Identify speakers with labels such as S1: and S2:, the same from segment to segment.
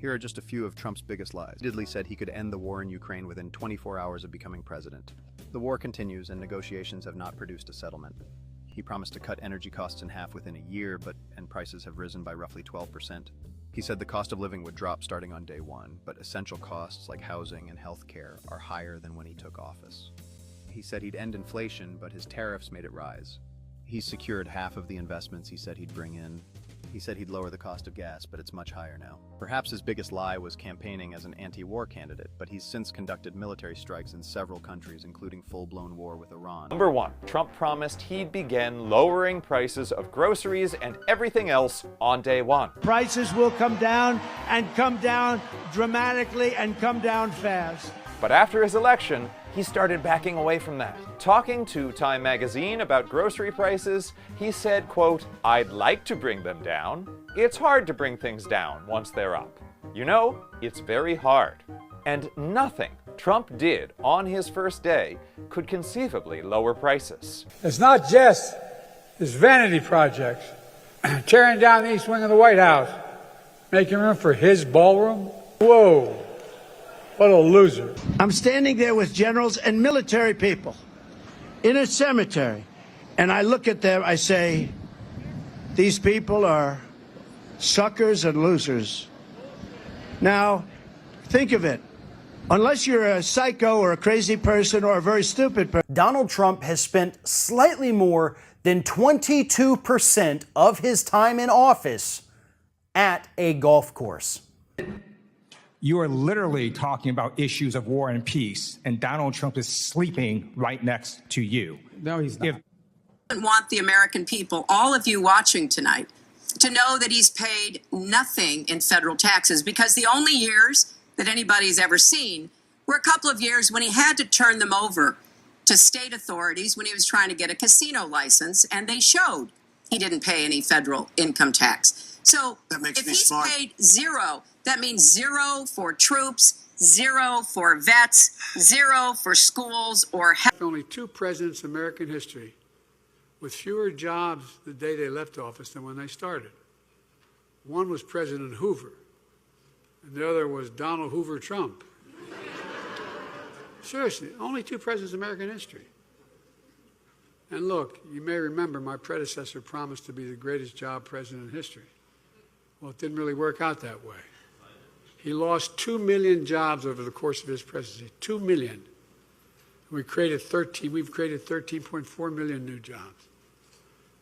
S1: Here are just a few of Trump's biggest lies. He repeatedly said he could end the war in Ukraine within 24 hours of becoming president. The war continues and negotiations have not produced a settlement. He promised to cut energy costs in half within a year, and prices have risen by roughly 12%. He said the cost of living would drop starting on day one, but essential costs like housing and health care are higher than when he took office. He said he'd end inflation, but his tariffs made it rise. He's secured half of the investments he said he'd bring in. He said he'd lower the cost of gas, but it's much higher now. Perhaps his biggest lie was campaigning as an anti-war candidate, but he's since conducted military strikes in several countries, including full-blown war with Iran.
S2: Number one, Trump promised he'd begin lowering prices of groceries and everything else on day one.
S3: Prices will come down dramatically and come down fast.
S2: But after his election, he started backing away from that. Talking to Time magazine about grocery prices, he said, quote, "I'd like to bring them down. It's hard to bring things down once they're up. You know, it's very hard." And nothing Trump did on his first day could conceivably lower prices.
S4: It's not just this vanity project, tearing down the east wing of the White House, making room for his ballroom. Whoa. What a loser.
S3: I'm standing there with generals and military people in a cemetery, and I look at them, I say, these people are suckers and losers. Now, think of it. Unless you're a psycho or a crazy person or a very stupid person.
S5: Donald Trump has spent slightly more than 22% of his time in office at a golf course.
S6: You are literally talking about issues of war and peace, and Donald Trump is sleeping right next to you.
S4: No, he's not.
S7: I want the American people, all of you watching tonight, to know that he's paid nothing in federal taxes, because the only years that anybody's ever seen were a couple of years when he had to turn them over to state authorities when he was trying to get a casino license, and they showed he didn't pay any federal income tax. So if he's paid zero, that means zero for troops, zero for vets, zero for schools or health.
S4: Only two presidents in American history with fewer jobs the day they left office than when they started. One was President Hoover, and the other was Donald Hoover Trump. Seriously, only two presidents in American history. And look, you may remember my predecessor promised to be the greatest job president in history. Well, it didn't really work out that way. He lost 2 million jobs over the course of his presidency, 2 million. We've created 13.4 million new jobs.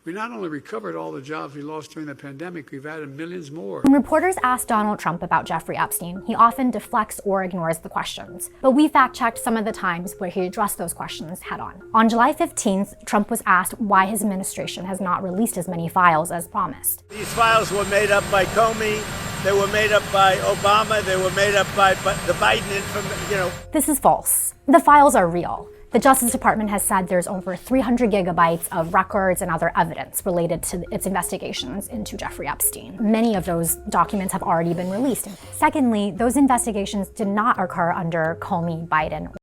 S4: We not only recovered all the jobs we lost during the pandemic, we've added millions more.
S8: When reporters ask Donald Trump about Jeffrey Epstein, he often deflects or ignores the questions. But we fact-checked some of the times where he addressed those questions head-on. On July 15th, Trump was asked why his administration has not released as many files as promised.
S3: These files were made up by Comey, they were made up by Obama, they were made up by the Biden information,
S8: This is false. The files are real. The Justice Department has said there's over 300 gigabytes of records and other evidence related to its investigations into Jeffrey Epstein. Many of those documents have already been released. Secondly, those investigations did not occur under Comey, Biden,